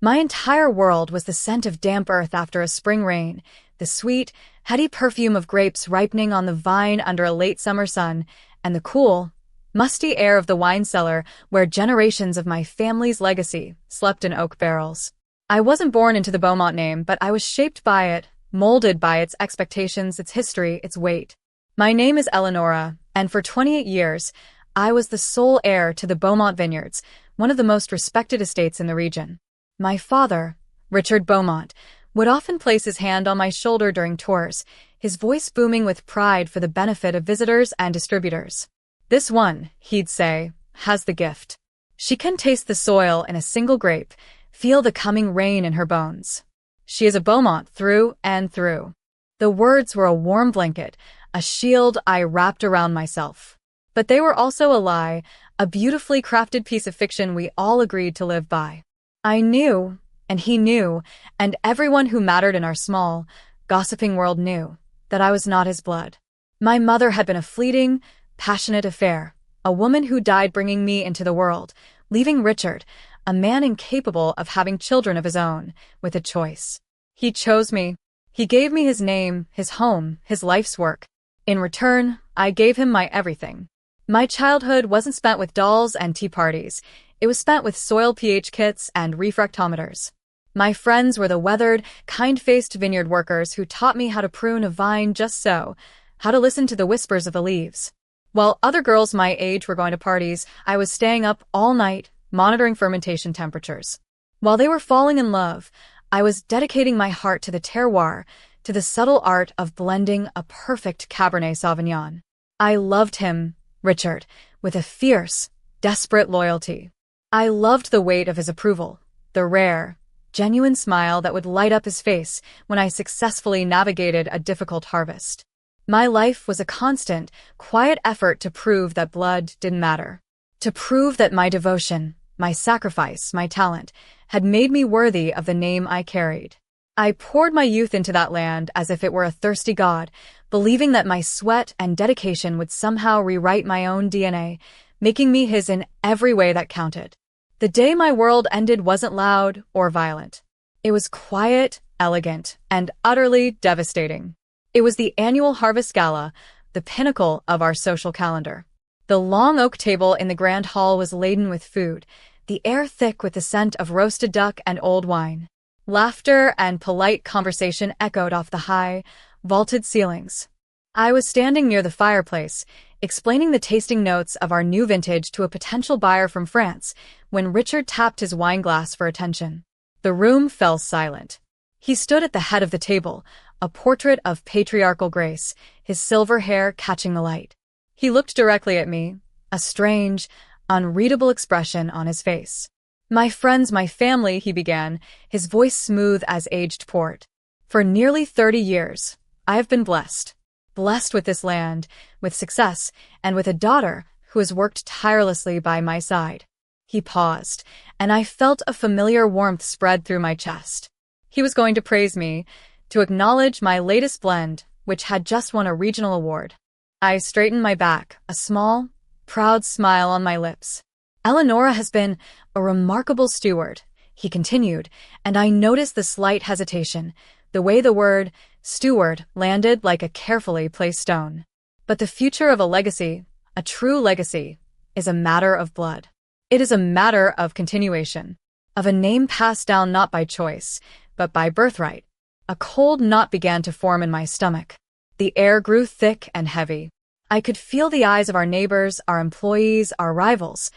My entire world was the scent of damp earth after a spring rain, the sweet, heady perfume of grapes ripening on the vine under a late summer sun, and the cool, musty air of the wine cellar where generations of my family's legacy slept in oak barrels. I wasn't born into the Beaumont name, but I was shaped by it, molded by its expectations, its history, its weight. My name is Eleonora, and for 28 years, I was the sole heir to the Beaumont Vineyards, one of the most respected estates in the region. My father, Richard Beaumont, would often place his hand on my shoulder during tours, his voice booming with pride for the benefit of visitors and distributors. "This one," he'd say, "has the gift. She can taste the soil in a single grape, feel the coming rain in her bones. She is a Beaumont through and through." The words were a warm blanket, a shield I wrapped around myself. But they were also a lie, a beautifully crafted piece of fiction we all agreed to live by. I knew, and he knew, and everyone who mattered in our small, gossiping world knew, that I was not his blood. My mother had been a fleeting, passionate affair, a woman who died bringing me into the world, leaving Richard, a man incapable of having children of his own, with a choice. He chose me. He gave me his name, his home, his life's work. In return, I gave him my everything. My childhood wasn't spent with dolls and tea parties. It was spent with soil pH kits and refractometers. My friends were the weathered, kind-faced vineyard workers who taught me how to prune a vine just so, how to listen to the whispers of the leaves. While other girls my age were going to parties, I was staying up all night, monitoring fermentation temperatures. While they were falling in love, I was dedicating my heart to the terroir, to the subtle art of blending a perfect Cabernet Sauvignon. I loved him, Richard, with a fierce, desperate loyalty. I loved the weight of his approval, the rare, genuine smile that would light up his face when I successfully navigated a difficult harvest. My life was a constant, quiet effort to prove that blood didn't matter. To prove that my devotion, my sacrifice, my talent, had made me worthy of the name I carried. I poured my youth into that land as if it were a thirsty god, believing that my sweat and dedication would somehow rewrite my own DNA, making me his in every way that counted. The day my world ended wasn't loud or violent. It was quiet, elegant, and utterly devastating. It was the annual Harvest Gala, the pinnacle of our social calendar. The long oak table in the grand hall was laden with food, the air thick with the scent of roasted duck and old wine. Laughter and polite conversation echoed off the high, vaulted ceilings. I was standing near the fireplace, explaining the tasting notes of our new vintage to a potential buyer from France, when Richard tapped his wine glass for attention. The room fell silent. He stood at the head of the table, a portrait of patriarchal grace, his silver hair catching the light. He looked directly at me, a strange, unreadable expression on his face. "My friends, my family," he began, his voice smooth as aged port. "For nearly 30 years, I have been blessed. Blessed with this land, with success, and with a daughter who has worked tirelessly by my side." He paused, and I felt a familiar warmth spread through my chest. He was going to praise me, to acknowledge my latest blend, which had just won a regional award. I straightened my back, a small, proud smile on my lips. "Eleonora has been a remarkable steward," he continued, and I noticed the slight hesitation, the way the word steward landed like a carefully placed stone. But the future of a legacy, a true legacy, is a matter of blood. It is a matter of continuation, of a name passed down not by choice, but by birthright. A cold knot began to form in my stomach. The air grew thick and heavy. I could feel the eyes of our neighbors, our employees, our rivals,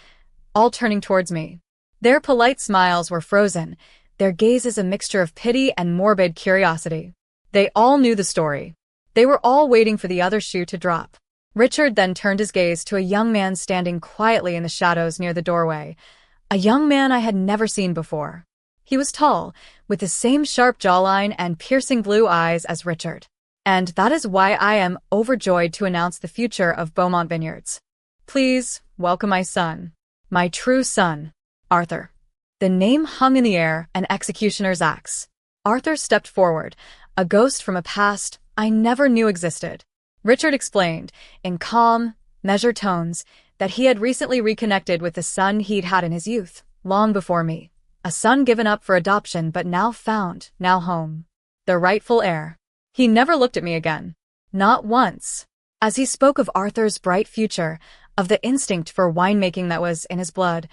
all turning towards me. Their polite smiles were frozen, their gazes a mixture of pity and morbid curiosity. They all knew the story. They were all waiting for the other shoe to drop. Richard then turned his gaze to a young man standing quietly in the shadows near the doorway, a young man I had never seen before. He was tall, with the same sharp jawline and piercing blue eyes as Richard. And that is why I am overjoyed to announce the future of Beaumont Vineyards. Please welcome my son, my true son, Arthur. The name hung in the air, an executioner's axe. Arthur stepped forward, a ghost from a past I never knew existed. Richard explained, in calm, measured tones, that he had recently reconnected with the son he'd had in his youth, long before me. A son given up for adoption but now found, now home. The rightful heir. He never looked at me again. Not once. As he spoke of Arthur's bright future, of the instinct for winemaking that was in his blood,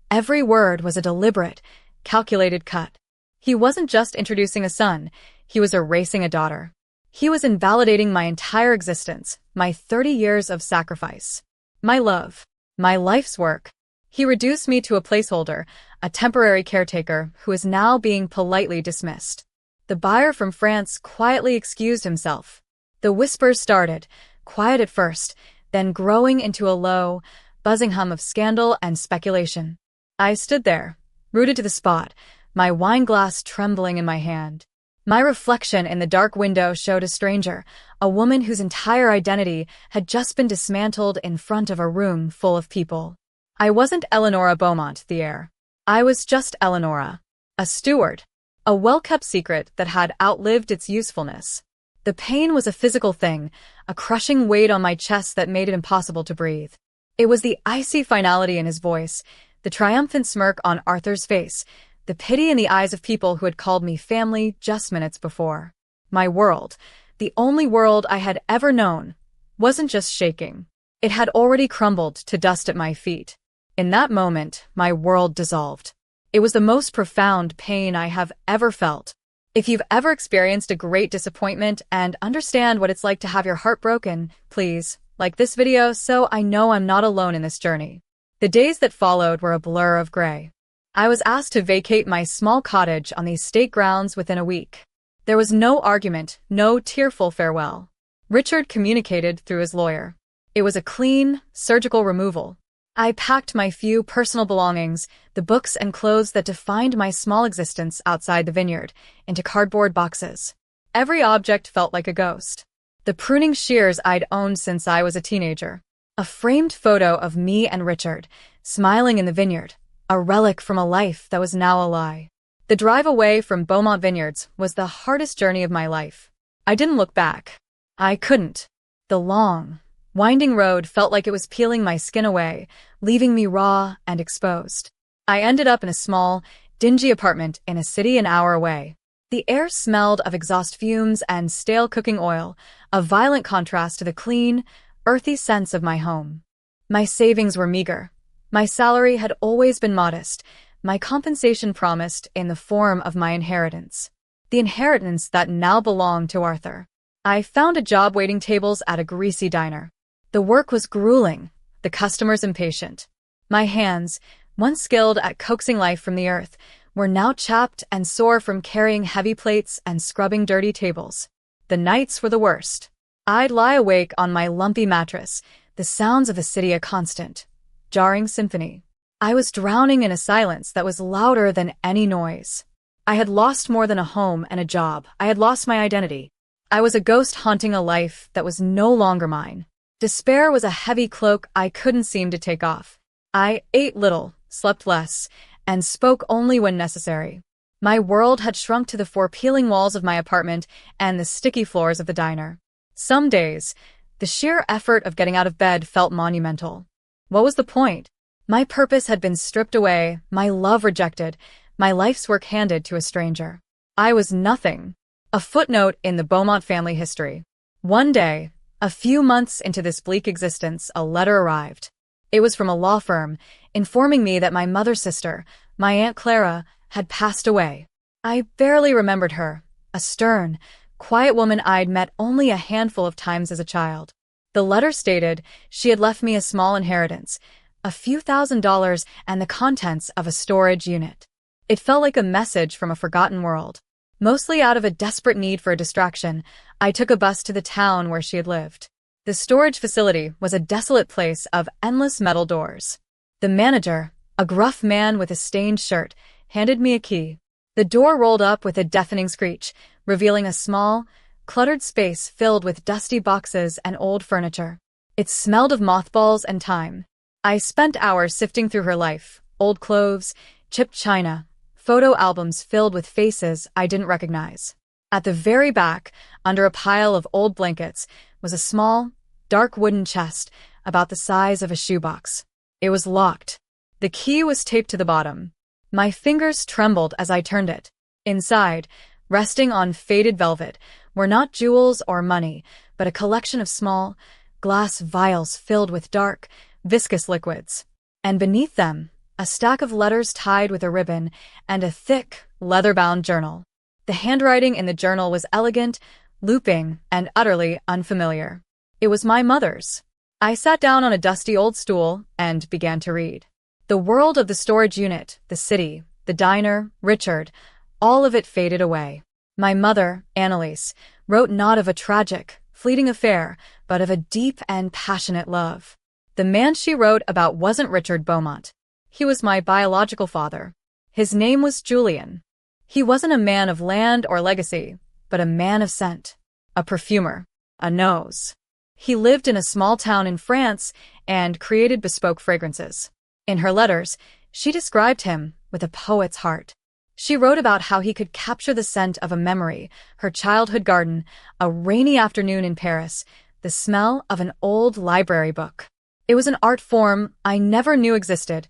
every word was a deliberate, calculated cut. He wasn't just introducing a son, he was erasing a daughter. He was invalidating my entire existence, my 30 years of sacrifice. My love. My life's work. He reduced me to a placeholder, a temporary caretaker who is now being politely dismissed. The buyer from France quietly excused himself. The whispers started, quiet at first, then growing into a low, buzzing hum of scandal and speculation. I stood there, rooted to the spot, my wine glass trembling in my hand. My reflection in the dark window showed a stranger, a woman whose entire identity had just been dismantled in front of a room full of people. I wasn't Eleonora Beaumont, the heir. I was just Eleonora. A steward. A well-kept secret that had outlived its usefulness. The pain was a physical thing, a crushing weight on my chest that made it impossible to breathe. It was the icy finality in his voice, the triumphant smirk on Arthur's face, the pity in the eyes of people who had called me family just minutes before. My world, the only world I had ever known, wasn't just shaking. It had already crumbled to dust at my feet. In that moment, my world dissolved. It was the most profound pain I have ever felt. If you've ever experienced a great disappointment and understand what it's like to have your heart broken, please like this video so I know I'm not alone in this journey. The days that followed were a blur of gray. I was asked to vacate my small cottage on the estate grounds within a week. There was no argument, no tearful farewell. Richard communicated through his lawyer. It was a clean, surgical removal. I packed my few personal belongings, the books and clothes that defined my small existence outside the vineyard, into cardboard boxes. Every object felt like a ghost. The pruning shears I'd owned since I was a teenager. A framed photo of me and Richard, smiling in the vineyard, a relic from a life that was now a lie. The drive away from Beaumont Vineyards was the hardest journey of my life. I didn't look back. I couldn't. The long, winding road felt like it was peeling my skin away, leaving me raw and exposed. I ended up in a small, dingy apartment in a city an hour away. The air smelled of exhaust fumes and stale cooking oil, a violent contrast to the clean, earthy sense of my home. My savings were meager. My salary had always been modest, my compensation promised in the form of my inheritance. The inheritance that now belonged to Arthur. I found a job waiting tables at a greasy diner. The work was grueling, the customers impatient. My hands, once skilled at coaxing life from the earth, were now chapped and sore from carrying heavy plates and scrubbing dirty tables. The nights were the worst. I'd lie awake on my lumpy mattress, the sounds of the city a constant, jarring symphony. I was drowning in a silence that was louder than any noise. I had lost more than a home and a job. I had lost my identity. I was a ghost haunting a life that was no longer mine. Despair was a heavy cloak I couldn't seem to take off. I ate little, slept less, and spoke only when necessary. My world had shrunk to the four peeling walls of my apartment and the sticky floors of the diner. Some days, the sheer effort of getting out of bed felt monumental. What was the point? My purpose had been stripped away, my love rejected, my life's work handed to a stranger. I was nothing. A footnote in the Beaumont family history. One day, a few months into this bleak existence, a letter arrived. It was from a law firm, informing me that my mother's sister, my Aunt Clara, had passed away. I barely remembered her, a stern, quiet woman I'd met only a handful of times as a child. The letter stated she had left me a small inheritance, a few $1,000s and the contents of a storage unit. It felt like a message from a forgotten world. Mostly out of a desperate need for a distraction, I took a bus to the town where she had lived. The storage facility was a desolate place of endless metal doors. The manager, a gruff man with a stained shirt, handed me a key. The door rolled up with a deafening screech, revealing a small, cluttered space filled with dusty boxes and old furniture. It smelled of mothballs and time. I spent hours sifting through her life, old clothes, chipped china, photo albums filled with faces I didn't recognize. At the very back, under a pile of old blankets, was a small, dark wooden chest about the size of a shoebox. It was locked. The key was taped to the bottom. My fingers trembled as I turned it. Inside, resting on faded velvet, were not jewels or money, but a collection of small, glass vials filled with dark, viscous liquids. And beneath them, a stack of letters tied with a ribbon and a thick, leather-bound journal. The handwriting in the journal was elegant, looping, and utterly unfamiliar. It was my mother's. I sat down on a dusty old stool and began to read. The world of the storage unit, the city, the diner, Richard, all of it faded away. My mother, Annalise, wrote not of a tragic, fleeting affair, but of a deep and passionate love. The man she wrote about wasn't Richard Beaumont. He was my biological father. His name was Julian. He wasn't a man of land or legacy, but a man of scent, a perfumer, a nose. He lived in a small town in France and created bespoke fragrances. In her letters, she described him with a poet's heart. She wrote about how he could capture the scent of a memory, her childhood garden, a rainy afternoon in Paris, the smell of an old library book. It was an art form I never knew existed,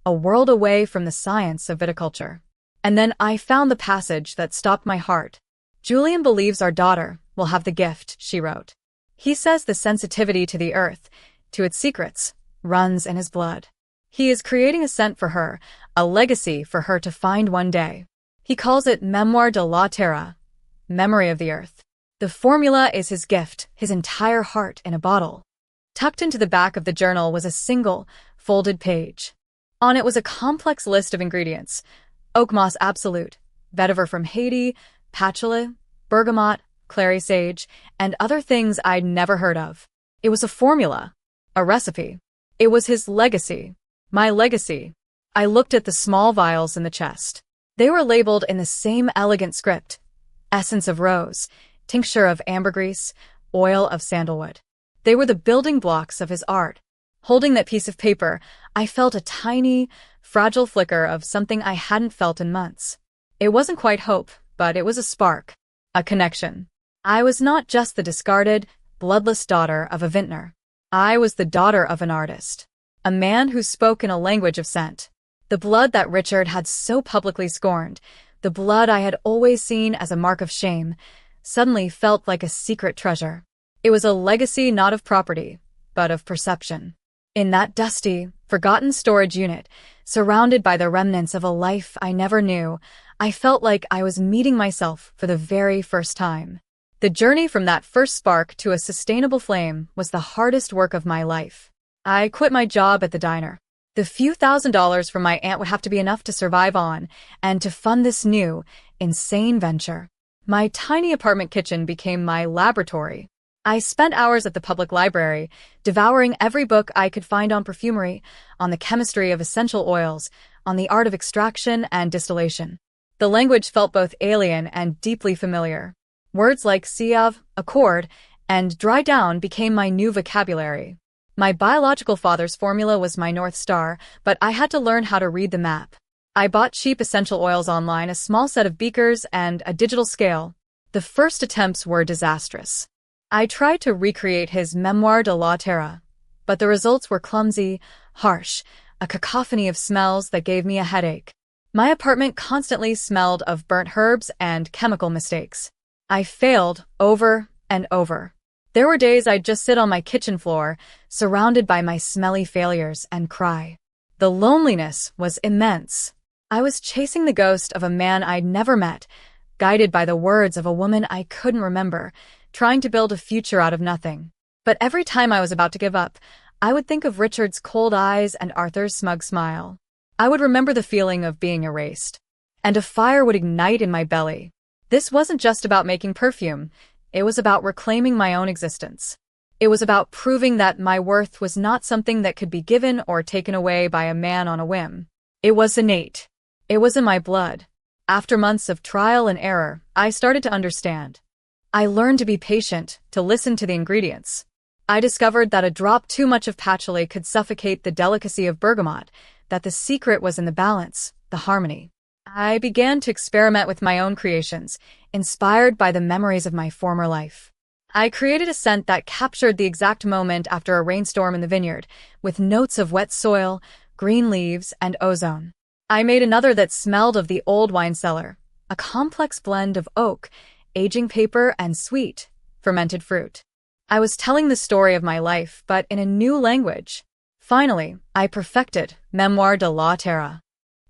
a world away from the science of viticulture. And then I found the passage that stopped my heart. Julian believes our daughter will have the gift, she wrote. He says the sensitivity to the earth, to its secrets, runs in his blood. He is creating a scent for her, a legacy for her to find one day. He calls it Memoire de la Terre, memory of the earth. The formula is his gift, his entire heart in a bottle. Tucked into the back of the journal was a single, folded page. On it was a complex list of ingredients: oak moss absolute, vetiver from Haiti, patchouli, bergamot, clary sage, and other things I'd never heard of. It was a formula, a recipe. It was his legacy, my legacy. I looked at the small vials in the chest. They were labeled in the same elegant script: essence of rose, tincture of ambergris, oil of sandalwood. They were the building blocks of his art. Holding that piece of paper, I felt a tiny, fragile flicker of something I hadn't felt in months. It wasn't quite hope, but it was a spark, a connection. I was not just the discarded, bloodless daughter of a vintner. I was the daughter of an artist, a man who spoke in a language of scent. The blood that Richard had so publicly scorned, the blood I had always seen as a mark of shame, suddenly felt like a secret treasure. It was a legacy not of property, but of perception. In that dusty, forgotten storage unit, surrounded by the remnants of a life I never knew, I felt like I was meeting myself for the very first time. The journey from that first spark to a sustainable flame was the hardest work of my life. I quit my job at the diner. The few $1,000s from my aunt would have to be enough to survive on and to fund this new, insane venture. My tiny apartment kitchen became my laboratory. I spent hours at the public library, devouring every book I could find on perfumery, on the chemistry of essential oils, on the art of extraction and distillation. The language felt both alien and deeply familiar. Words like sieve, accord, and dry down became my new vocabulary. My biological father's formula was my North Star, but I had to learn how to read the map. I bought cheap essential oils online, a small set of beakers, and a digital scale. The first attempts were disastrous. I tried to recreate his Memoire de la Terre, but the results were clumsy, harsh, a cacophony of smells that gave me a headache. My apartment constantly smelled of burnt herbs and chemical mistakes. I failed over and over. There were days I'd just sit on my kitchen floor, surrounded by my smelly failures, and cry. The loneliness was immense. I was chasing the ghost of a man I'd never met, guided by the words of a woman I couldn't remember, trying to build a future out of nothing. But every time I was about to give up, I would think of Richard's cold eyes and Arthur's smug smile. I would remember the feeling of being erased. And a fire would ignite in my belly. This wasn't just about making perfume. It was about reclaiming my own existence. It was about proving that my worth was not something that could be given or taken away by a man on a whim. It was innate. It was in my blood. After months of trial and error, I started to understand. I learned to be patient, to listen to the ingredients. I discovered that a drop too much of patchouli could suffocate the delicacy of bergamot, that the secret was in the balance, the harmony. I began to experiment with my own creations, inspired by the memories of my former life. I created a scent that captured the exact moment after a rainstorm in the vineyard, with notes of wet soil, green leaves, and ozone. I made another that smelled of the old wine cellar, a complex blend of oak, aging paper, and sweet, fermented fruit. I was telling the story of my life, but in a new language. Finally, I perfected Memoire de la Terre.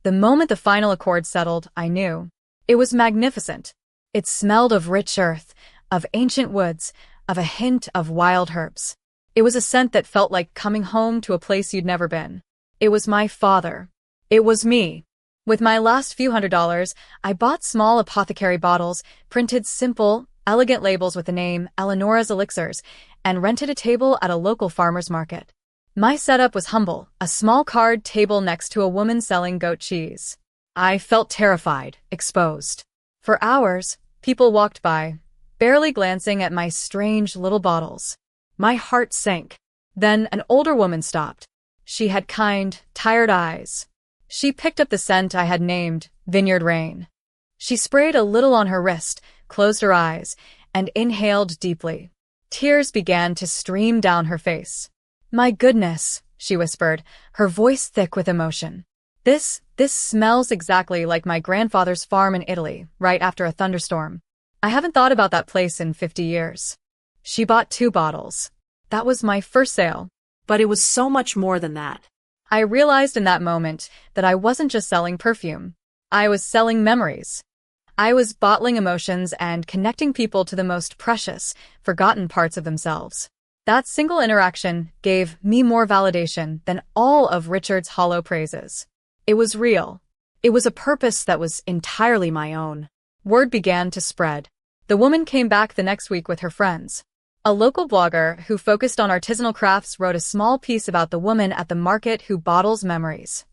The moment the final accord settled, I knew. It was magnificent. It smelled of rich earth, of ancient woods, of a hint of wild herbs. It was a scent that felt like coming home to a place you'd never been. It was my father. It was me. With my last few $100s, I bought small apothecary bottles, printed simple, elegant labels with the name Eleonora's Elixirs, and rented a table at a local farmer's market. My setup was humble, a small card table next to a woman selling goat cheese. I felt terrified, exposed. For hours, people walked by, barely glancing at my strange little bottles. My heart sank. Then an older woman stopped. She had kind, tired eyes. She picked up the scent I had named Vineyard Rain. She sprayed a little on her wrist, closed her eyes, and inhaled deeply. Tears began to stream down her face. "My goodness," she whispered, her voice thick with emotion. This smells exactly like my grandfather's farm in Italy, right after a thunderstorm. I haven't thought about that place in 50 years. She bought 2 bottles. That was my first sale. But it was so much more than that. I realized in that moment that I wasn't just selling perfume. I was selling memories. I was bottling emotions and connecting people to the most precious, forgotten parts of themselves. That single interaction gave me more validation than all of Richard's hollow praises. It was real. It was a purpose that was entirely my own. Word began to spread. The woman came back the next week with her friends. A local blogger who focused on artisanal crafts wrote a small piece about the woman at the market who bottles memories.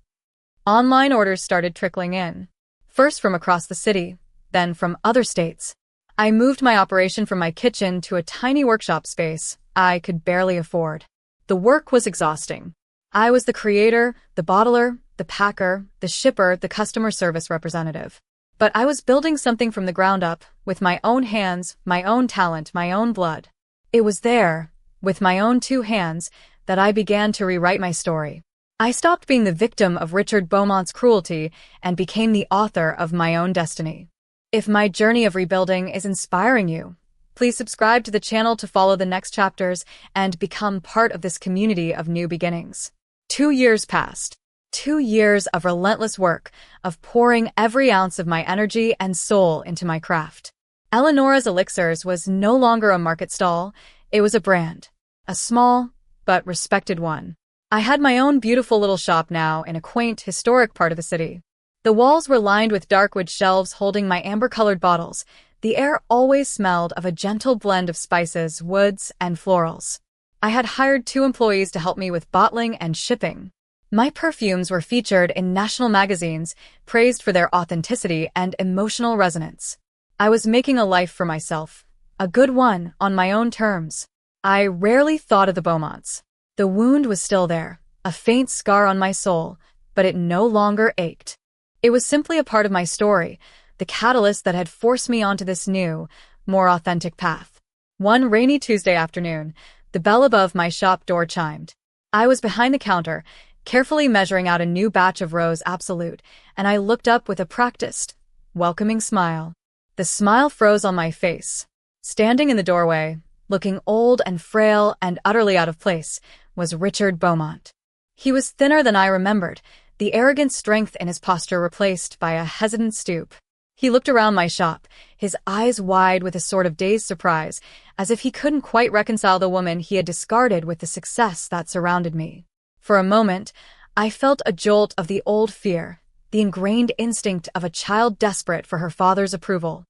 Online orders started trickling in, first from across the city, then from other states. I moved my operation from my kitchen to a tiny workshop space I could barely afford. The work was exhausting. I was the creator, the bottler, the packer, the shipper, the customer service representative. But I was building something from the ground up, with my own hands, my own talent, my own blood. It was there, with my own 2 hands, that I began to rewrite my story. I stopped being the victim of Richard Beaumont's cruelty and became the author of my own destiny. If my journey of rebuilding is inspiring you, please subscribe to the channel to follow the next chapters and become part of this community of new beginnings. 2 years passed. 2 years of relentless work, of pouring every ounce of my energy and soul into my craft. Eleonora's Elixirs was no longer a market stall, it was a brand. A small, but respected one. I had my own beautiful little shop now in a quaint, historic part of the city. The walls were lined with dark wood shelves holding my amber-colored bottles. The air always smelled of a gentle blend of spices, woods, and florals. I had hired 2 employees to help me with bottling and shipping. My perfumes were featured in national magazines, praised for their authenticity and emotional resonance. I was making a life for myself, a good one, on my own terms. I rarely thought of the Beaumonts. The wound was still there, a faint scar on my soul, but it no longer ached. It was simply a part of my story, the catalyst that had forced me onto this new, more authentic path. One rainy Tuesday afternoon, the bell above my shop door chimed. I was behind the counter, carefully measuring out a new batch of Rose Absolute, and I looked up with a practiced, welcoming smile. The smile froze on my face. Standing in the doorway, looking old and frail and utterly out of place, was Richard Beaumont. He was thinner than I remembered, the arrogant strength in his posture replaced by a hesitant stoop. He looked around my shop, his eyes wide with a sort of dazed surprise, as if he couldn't quite reconcile the woman he had discarded with the success that surrounded me. For a moment, I felt a jolt of the old fear, the ingrained instinct of a child desperate for her father's approval.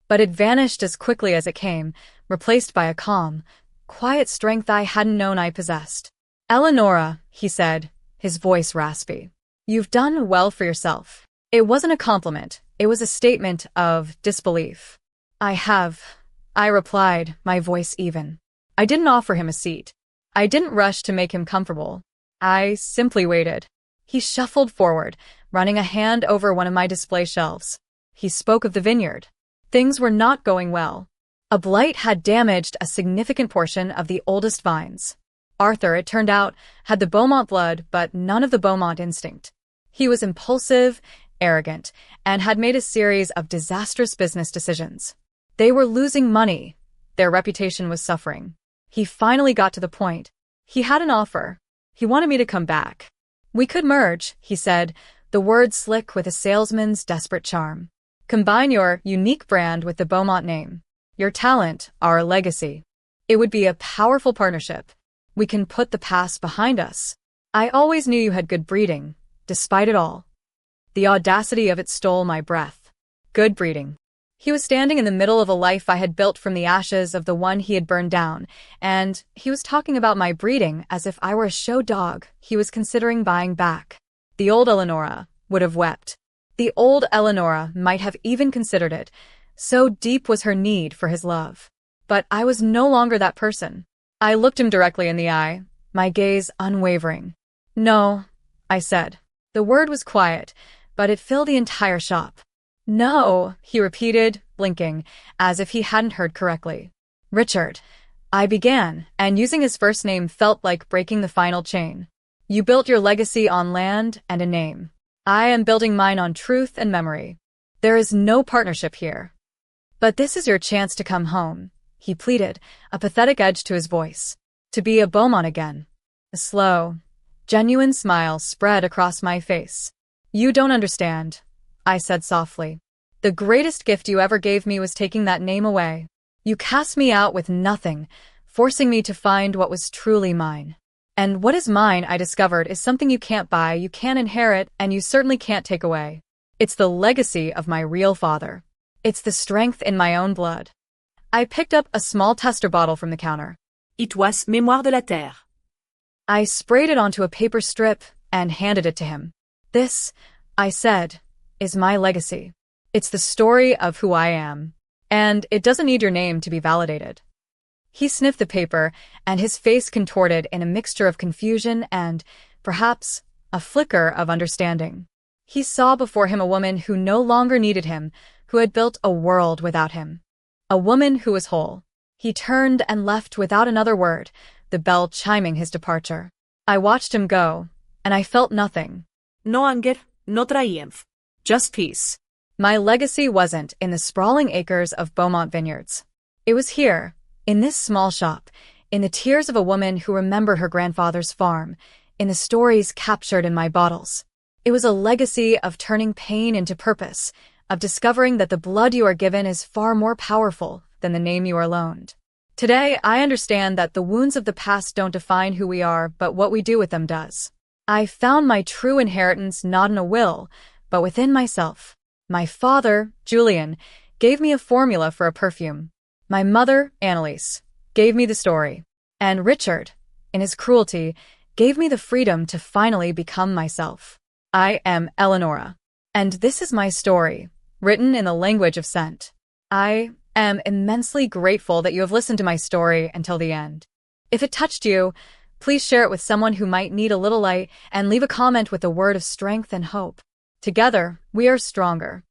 But it vanished as quickly as it came, replaced by a calm, quiet strength I hadn't known I possessed. "Eleonora," he said, his voice raspy. "You've done well for yourself." It wasn't a compliment, it was a statement of disbelief. I replied, my voice even. I didn't offer him a seat. I didn't rush to make him comfortable. I simply waited. He shuffled forward, running a hand over one of my display shelves. He spoke of the vineyard. Things were not going well. A blight had damaged a significant portion of the oldest vines. Arthur, it turned out, had the Beaumont blood but none of the Beaumont instinct. He was impulsive, arrogant, and had made a series of disastrous business decisions. They were losing money. Their reputation was suffering. He finally got to the point. He had an offer. He wanted me to come back. We could merge, he said, the words slick with a salesman's desperate charm. Combine your unique brand with the Beaumont name. Your talent, our legacy. It would be a powerful partnership. We can put the past behind us. I always knew you had good breeding, despite it all. The audacity of it stole my breath. Good breeding. He was standing in the middle of a life I had built from the ashes of the one he had burned down, and he was talking about my breeding as if I were a show dog he was considering buying back. The old Eleonora would have wept. The old Eleonora might have even considered it, so deep was her need for his love. But I was no longer that person. I looked him directly in the eye, my gaze unwavering. No, I said. The word was quiet, but it filled the entire shop. No, he repeated, blinking, as if he hadn't heard correctly. Richard, I began, and using his first name felt like breaking the final chain. You built your legacy on land and a name. I am building mine on truth and memory. There is no partnership here. But this is your chance to come home, he pleaded, a pathetic edge to his voice. To be a Beaumont again. A slow, genuine smile spread across my face. You don't understand, I said softly. The greatest gift you ever gave me was taking that name away. You cast me out with nothing, forcing me to find what was truly mine. And what is mine, I discovered, is something you can't buy, you can't inherit, and you certainly can't take away. It's the legacy of my real father. It's the strength in my own blood. I picked up a small tester bottle from the counter. It was Mémoire de la Terre. I sprayed it onto a paper strip and handed it to him. This, I said, is my legacy. It's the story of who I am. And it doesn't need your name to be validated. He sniffed the paper, and his face contorted in a mixture of confusion and, perhaps, a flicker of understanding. He saw before him a woman who no longer needed him, who had built a world without him. A woman who was whole. He turned and left without another word, the bell chiming his departure. I watched him go, and I felt nothing. No anger, no triumph. Just peace. My legacy wasn't in the sprawling acres of Beaumont vineyards. It was here, in this small shop, in the tears of a woman who remembered her grandfather's farm, in the stories captured in my bottles. It was a legacy of turning pain into purpose, of discovering that the blood you are given is far more powerful than the name you are loaned. Today, I understand that the wounds of the past don't define who we are, but what we do with them does. I found my true inheritance not in a will, but within myself. My father, Julian, gave me a formula for a perfume. My mother, Annalise, gave me the story. And Richard, in his cruelty, gave me the freedom to finally become myself. I am Eleonora. And this is my story, written in the language of scent. I am immensely grateful that you have listened to my story until the end. If it touched you, please share it with someone who might need a little light and leave a comment with a word of strength and hope. Together, we are stronger.